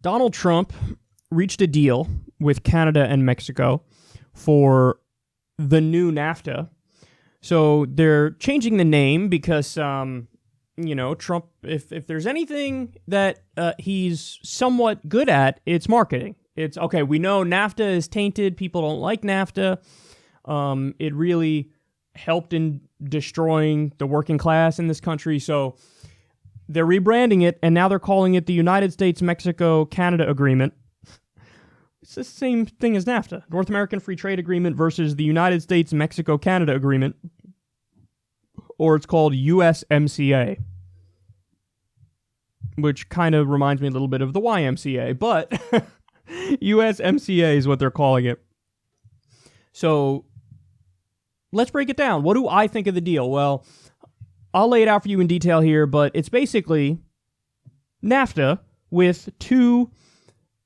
Donald Trump reached a deal with Canada and Mexico for the new NAFTA. So they're changing the name because, Trump, if there's anything that he's somewhat good at, it's marketing. It's, okay, we know NAFTA is tainted. People don't like NAFTA. It really helped in destroying the working class in this country. So they're rebranding it, and now they're calling it the United States-Mexico-Canada Agreement. It's the same thing as NAFTA, North American Free Trade Agreement versus the United States-Mexico-Canada Agreement, or it's called USMCA, which kind of reminds me a little bit of the YMCA, but USMCA is what they're calling it. So let's break it down. What do I think of the deal? Well, I'll lay it out for you in detail here, but it's basically NAFTA with two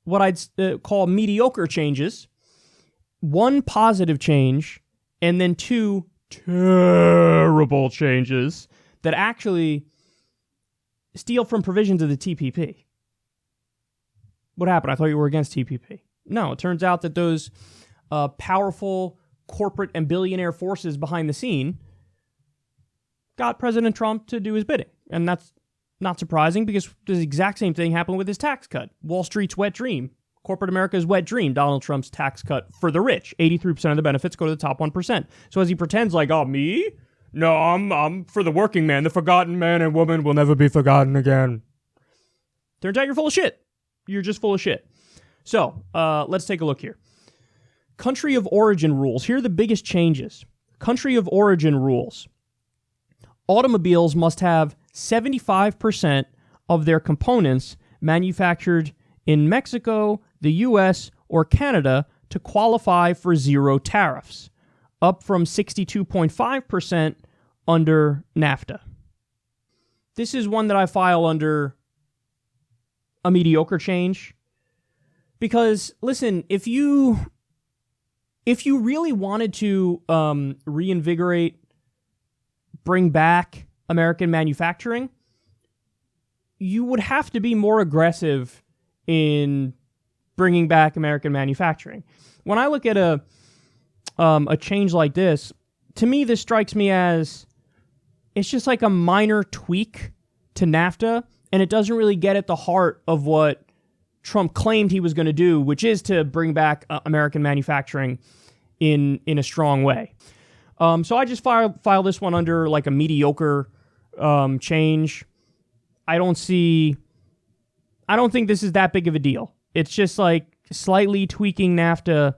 what I'd call mediocre changes, one positive change, and then two terrible changes that actually steal from provisions of the TPP. What happened? I thought you were against TPP. No, it turns out that those powerful corporate and billionaire forces behind the scene got President Trump to do his bidding. And that's not surprising because the exact same thing happened with his tax cut. Wall Street's wet dream. Corporate America's wet dream. Donald Trump's tax cut for the rich. 83% of the benefits go to the top 1%. So as he pretends like, oh, me? No, I'm for the working man. The forgotten man and woman will never be forgotten again. Turns out you're full of shit. You're just full of shit. So let's take a look here. Country of origin rules. Here are the biggest changes. Country of origin rules. Automobiles must have 75% of their components manufactured in Mexico, the U.S., or Canada to qualify for zero tariffs, up from 62.5% under NAFTA. This is one that I file under a mediocre change because, listen, if you really wanted to reinvigorate, bring back American manufacturing, you would have to be more aggressive in bringing back American manufacturing. When I look at a change like this, to me, this strikes me as it's just like a minor tweak to NAFTA, and it doesn't really get at the heart of what Trump claimed he was going to do, which is to bring back American manufacturing in a strong way. So I just file this one under like a mediocre change. I don't think this is that big of a deal. It's just like slightly tweaking NAFTA,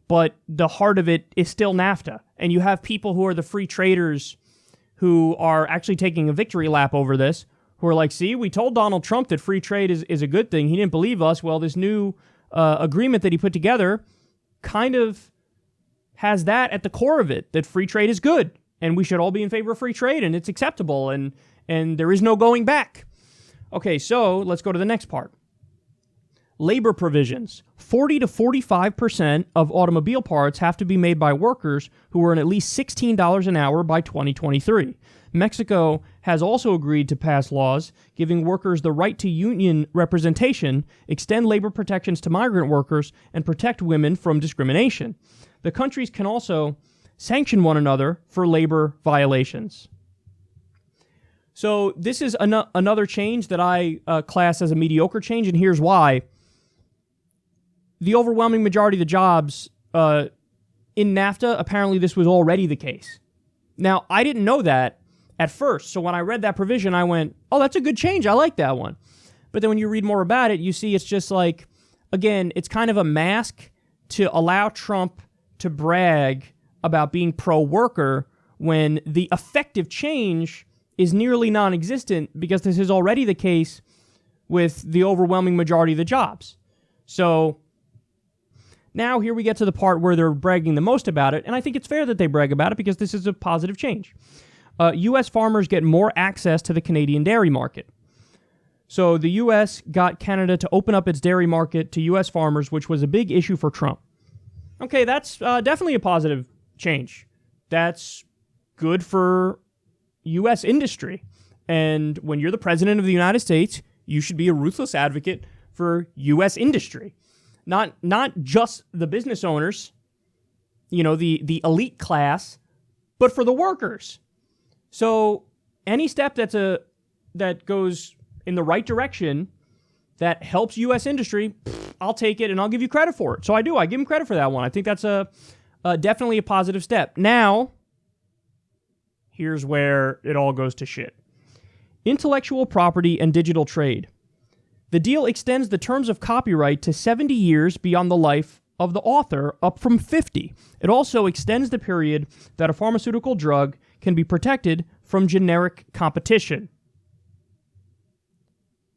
but the heart of it is still NAFTA. And you have people who are the free traders who are actually taking a victory lap over this, who are like, see, we told Donald Trump that free trade is a good thing. He didn't believe us. Well, this new agreement that he put together kind of has that at the core of it, that free trade is good, and we should all be in favor of free trade, and it's acceptable, and there is no going back. Okay, so let's go to the next part. Labor provisions. 40 to 45% of automobile parts have to be made by workers who earn at least $16 an hour by 2023. Mexico has also agreed to pass laws giving workers the right to union representation, extend labor protections to migrant workers, and protect women from discrimination. The countries can also sanction one another for labor violations. So this is another change that I class as a mediocre change, and here's why. The overwhelming majority of the jobs in NAFTA, apparently this was already the case. Now, I didn't know that at first, so when I read that provision, I went, oh, that's a good change, I like that one. But then when you read more about it, you see it's just like, again, it's kind of a mask to allow Trump to brag about being pro-worker when the effective change is nearly non-existent, because this is already the case with the overwhelming majority of the jobs. So now here we get to the part where they're bragging the most about it, and I think it's fair that they brag about it because this is a positive change. U.S. farmers get more access to the Canadian dairy market. So the U.S. got Canada to open up its dairy market to U.S. farmers, which was a big issue for Trump. Okay, that's definitely a positive change. That's good for U.S. industry. And when you're the president of the United States, you should be a ruthless advocate for U.S. industry. Not just the business owners, the elite class, but for the workers. So any step that goes in the right direction that helps U.S. industry, I'll take it and I'll give you credit for it. So I do. I give him credit for that one. I think that's definitely a positive step. Now, here's where it all goes to shit. Intellectual property and digital trade. The deal extends the terms of copyright to 70 years beyond the life of the author, up from 50. It also extends the period that a pharmaceutical drug can be protected from generic competition.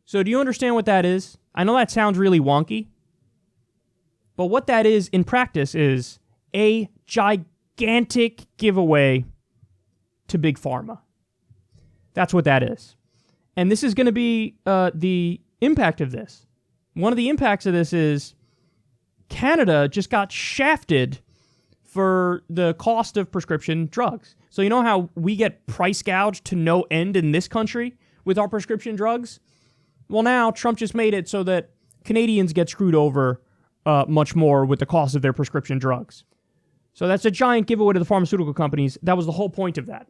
So do you understand what that is? I know that sounds really wonky, but what that is in practice is a gigantic giveaway to Big Pharma. That's what that is. And this is going to be the impact of this. One of the impacts of this is Canada just got shafted for the cost of prescription drugs. So you know how we get price gouged to no end in this country with our prescription drugs? Well, now Trump just made it so that Canadians get screwed over much more with the cost of their prescription drugs. So that's a giant giveaway to the pharmaceutical companies. That was the whole point of that.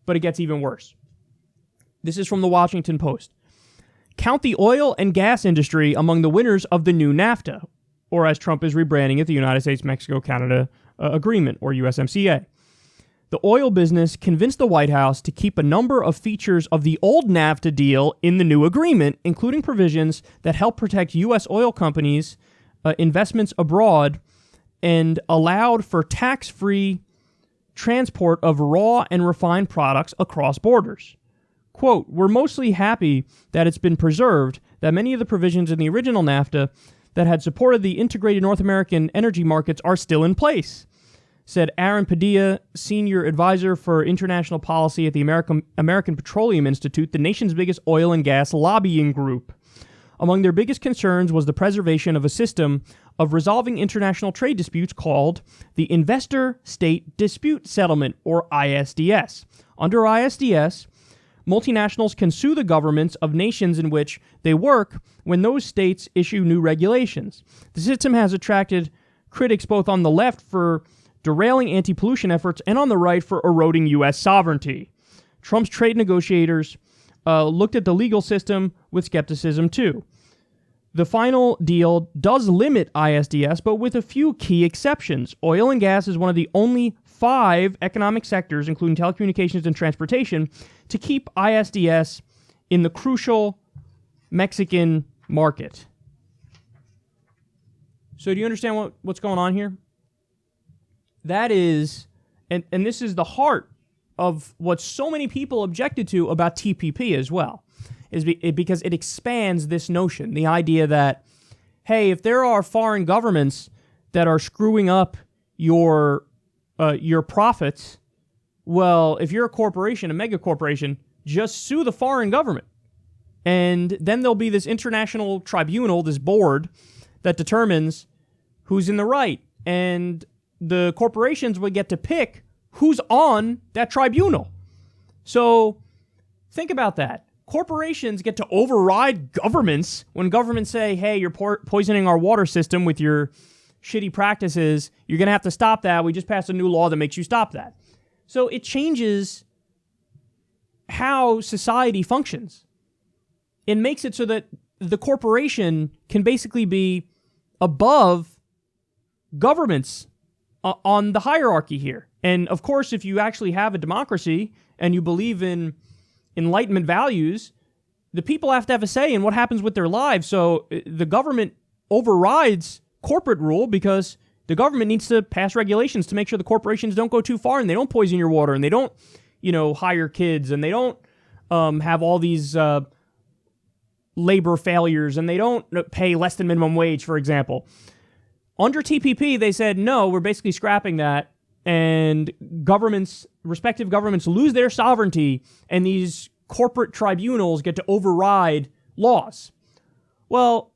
But it gets even worse. This is from the Washington Post. Count the oil and gas industry among the winners of the new NAFTA, or as Trump is rebranding it, the United States-Mexico-Canada Agreement, or USMCA. The oil business convinced the White House to keep a number of features of the old NAFTA deal in the new agreement, including provisions that help protect U.S. oil companies' investments abroad and allowed for tax-free transport of raw and refined products across borders. Quote, we're mostly happy that it's been preserved, that many of the provisions in the original NAFTA that had supported the integrated North American energy markets are still in place, said Aaron Padilla, senior advisor for international policy at the American Petroleum Institute, the nation's biggest oil and gas lobbying group. Among their biggest concerns was the preservation of a system of resolving international trade disputes called the Investor State Dispute Settlement, or ISDS. Under ISDS, multinationals can sue the governments of nations in which they work when those states issue new regulations. The system has attracted critics both on the left for derailing anti-pollution efforts and on the right for eroding U.S. sovereignty. Trump's trade negotiators looked at the legal system with skepticism too. The final deal does limit ISDS, but with a few key exceptions. Oil and gas is one of the only 5 economic sectors, including telecommunications and transportation, to keep ISDS in the crucial Mexican market. So do you understand what's going on here? That is, and this is the heart of what so many people objected to about TPP as well, is because it expands this notion, the idea that, hey, if there are foreign governments that are screwing up your profits, well, if you're a corporation, a mega corporation, just sue the foreign government. And then there'll be this international tribunal, this board, that determines who's in the right. And the corporations will get to pick who's on that tribunal. So think about that. Corporations get to override governments when governments say, hey, you're poisoning our water system with your shitty practices. You're going to have to stop that. We just passed a new law that makes you stop that. So it changes how society functions. It makes it so that the corporation can basically be above governments on the hierarchy here. And of course, if you actually have a democracy and you believe in Enlightenment values, the people have to have a say in what happens with their lives. So the government overrides corporate rule because the government needs to pass regulations to make sure the corporations don't go too far and they don't poison your water and they don't, hire kids and they don't have all these labor failures and they don't pay less than minimum wage, for example. Under TPP, they said, no, we're basically scrapping that, and respective governments lose their sovereignty, and these corporate tribunals get to override laws. Well,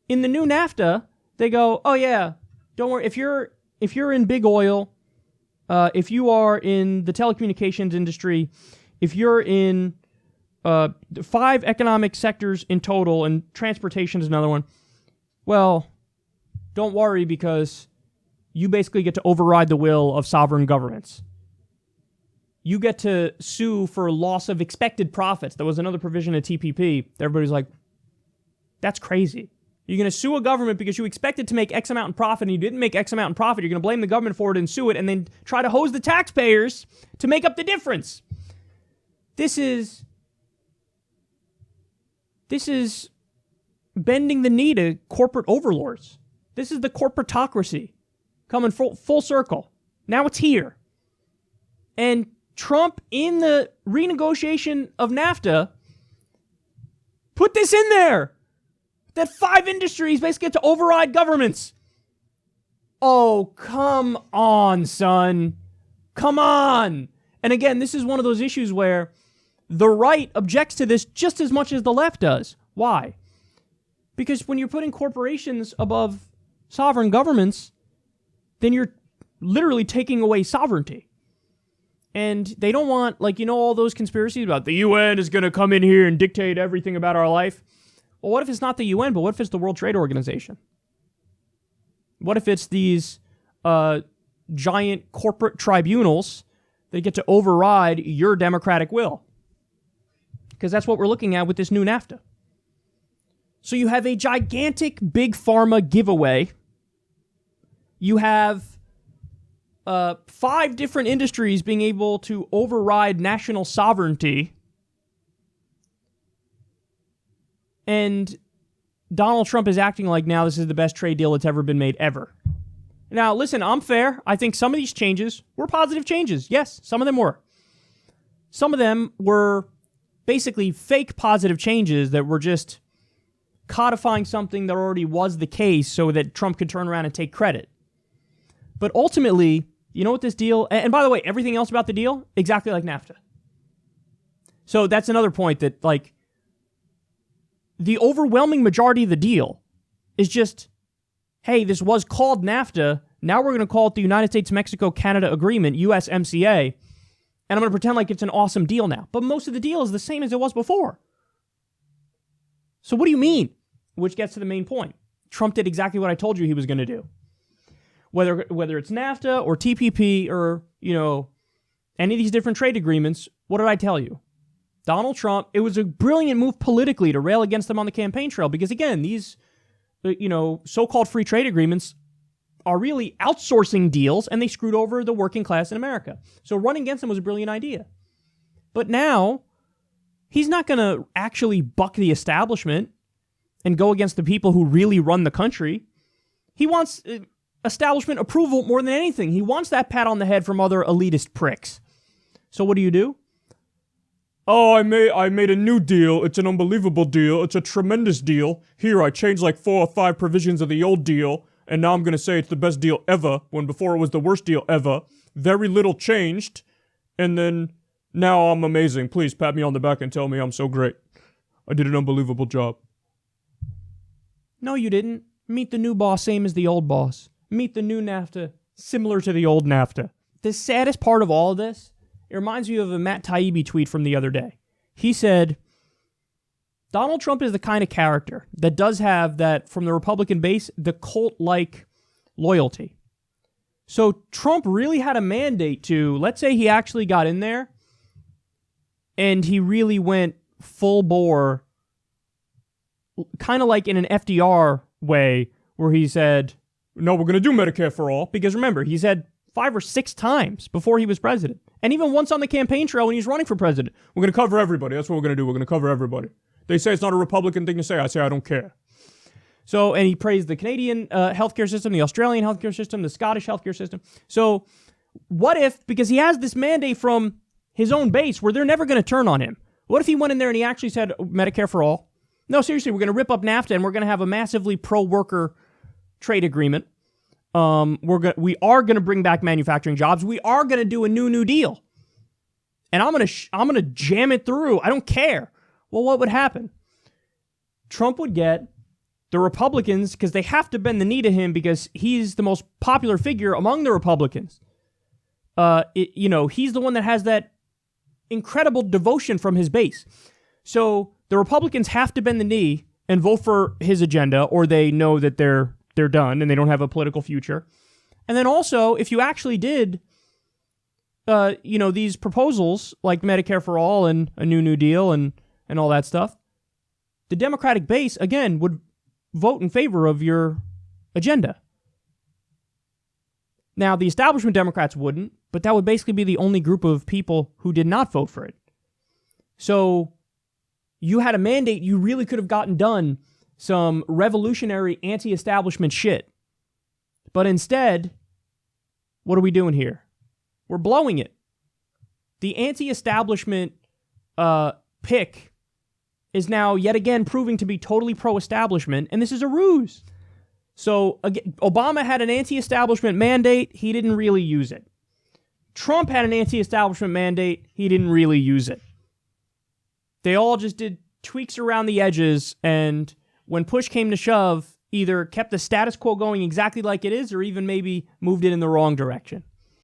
in the new NAFTA, they go, oh yeah, don't worry, if you're in big oil, if you are in the telecommunications industry, if you're in 5 economic sectors in total, and transportation is another one. Well, don't worry, because you basically get to override the will of sovereign governments. You get to sue for loss of expected profits. There was another provision of TPP. Everybody's like, that's crazy. You're going to sue a government because you expected to make X amount in profit and you didn't make X amount in profit. You're going to blame the government for it and sue it and then try to hose the taxpayers to make up the difference. This is bending the knee to corporate overlords. This is the corporatocracy coming full circle. Now it's here. And Trump, in the renegotiation of NAFTA, put this in there, that 5 industries basically get to override governments. Oh, come on, son. Come on. And again, this is one of those issues where the right objects to this just as much as the left does. Why? Because when you're putting corporations above sovereign governments, then you're literally taking away sovereignty. And they don't want, all those conspiracies about the UN is going to come in here and dictate everything about our life. Well, what if it's not the UN, but what if it's the World Trade Organization? What if it's these giant corporate tribunals that get to override your democratic will? Because that's what we're looking at with this new NAFTA. So you have a gigantic big pharma giveaway. You have 5 different industries being able to override national sovereignty. And Donald Trump is acting like now this is the best trade deal that's ever been made ever. Now, listen, I'm fair. I think some of these changes were positive changes. Yes, some of them were. Some of them were basically fake positive changes that were just codifying something that already was the case so that Trump could turn around and take credit. But ultimately, you know what this deal... And by the way, everything else about the deal, exactly like NAFTA. So that's another point that, the overwhelming majority of the deal is just, hey, this was called NAFTA. Now we're going to call it the United States-Mexico-Canada Agreement, USMCA, and I'm going to pretend like it's an awesome deal now. But most of the deal is the same as it was before. So what do you mean? Which gets to the main point. Trump did exactly what I told you he was going to do. Whether it's NAFTA or TPP or, any of these different trade agreements, what did I tell you? Donald Trump, it was a brilliant move politically to rail against them on the campaign trail because, again, these, so-called free trade agreements are really outsourcing deals, and they screwed over the working class in America. So running against them was a brilliant idea. But now, he's not going to actually buck the establishment and go against the people who really run the country. He wants establishment approval more than anything. He wants that pat on the head from other elitist pricks. So what do? Oh, I made a new deal. It's an unbelievable deal. It's a tremendous deal. Here, I changed 4 or 5 provisions of the old deal, and now I'm going to say it's the best deal ever, when before it was the worst deal ever. Very little changed, and then now I'm amazing. Please pat me on the back and tell me I'm so great. I did an unbelievable job. No, you didn't. Meet the new boss, same as the old boss. Meet the new NAFTA, similar to the old NAFTA. The saddest part of all of this, it reminds me of a Matt Taibbi tweet from the other day. He said, Donald Trump is the kind of character that does have that, from the Republican base, the cult-like loyalty. So Trump really had a mandate to, let's say he actually got in there, and he really went full bore, kind of like in an FDR way, where he said, no, we're going to do Medicare for all, because remember, he said 5 or 6 times before he was president. And even once on the campaign trail when he's running for president. We're going to cover everybody. That's what we're going to do. We're going to cover everybody. They say it's not a Republican thing to say. I say I don't care. So, and he praised the Canadian healthcare system, the Australian healthcare system, the Scottish healthcare system. So what if, because he has this mandate from his own base where they're never going to turn on him. What if he went in there and he actually said Medicare for all? No, seriously, we're going to rip up NAFTA and we're going to have a massively pro-worker trade agreement. We are going to bring back manufacturing jobs. We are going to do a new deal. And I'm going to jam it through. I don't care. Well, what would happen? Trump would get the Republicans, because they have to bend the knee to him because he's the most popular figure among the Republicans. He's the one that has that incredible devotion from his base. So the Republicans have to bend the knee and vote for his agenda, or they know that they're done and they don't have a political future. And then also, if you actually did, these proposals like Medicare for All and a New Deal and all that stuff, the Democratic base, again, would vote in favor of your agenda. Now, the establishment Democrats wouldn't, but that would basically be the only group of people who did not vote for it. So you had a mandate, you really could have gotten done some revolutionary anti-establishment shit. But instead, what are we doing here? We're blowing it. The anti-establishment pick is now yet again proving to be totally pro-establishment, and this is a ruse. So again, Obama had an anti-establishment mandate. He didn't really use it. Trump had an anti-establishment mandate. He didn't really use it. They all just did tweaks around the edges, and when push came to shove, either kept the status quo going exactly like it is or even maybe moved it in the wrong direction.